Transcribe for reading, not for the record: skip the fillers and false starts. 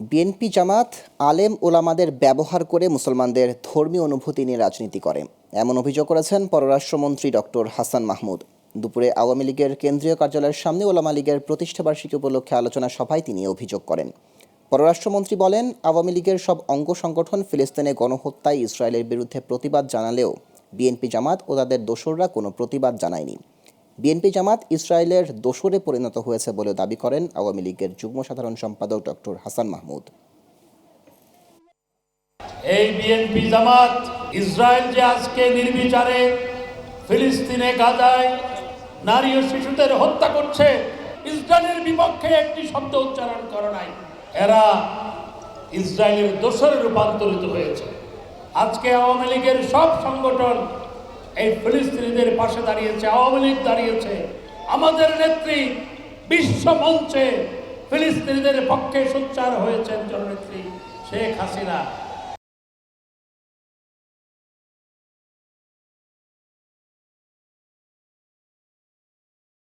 BNP জামাত আলেম ওলামাদের ব্যবহার করে মুসলমানদের ধর্মীয় অনুভূতি নিয়ে রাজনীতি করে, এমন অভিযোগ করেছেন পররাষ্ট্রমন্ত্রী ডক্টর হাসান মাহমুদ। দুপুরে আওয়ামী লীগের কেন্দ্রীয় কার্যালয়ের সামনে ওলামা লীগের প্রতিষ্ঠাবার্ষিকী উপলক্ষে আলোচনা সভায় তিনি অভিযোগ করেন। পররাষ্ট্রমন্ত্রী বলেন, আওয়ামী লীগের সব অঙ্গ সংগঠন ফিলিস্তিনে গণহত্যায় ইসরায়েলের বিরুদ্ধে প্রতিবাদ জানালেও বিএনপি জামাত ও তাদের দোসররা কোনো প্রতিবাদ জানায়নি। বিএনপি জামাত ইসরায়েলের দোসরে পরিণত হয়েছে বলে দাবি করেন আওয়ামী লীগের যুগ্ম সাধারণ সম্পাদক ডক্টর হাসান মাহমুদ। এই বিএনপি জামাত ইসরায়েল যে আজকে নির্বিচারে ফিলিস্তিনে গাজায় নারী ও শিশুদের হত্যা করছে, ইসরায়েলের বিপক্ষে একটি শব্দ উচ্চারণ করে নাই। এরা ইসরায়েলের দোসরে রূপান্তরিত হয়েছে। আজকে আওয়ামী লীগের সব সংগঠন এই ফিলিস্তিনিদের পাশে দাঁড়িয়েছে, আওয়ামী লীগ দাঁড়িয়েছে। আমাদের নেত্রী বিশ্ব মঞ্চে ফিলিস্তিনিদের পক্ষে সোচ্চার হয়েছেন জননেত্রী শেখ হাসিনা।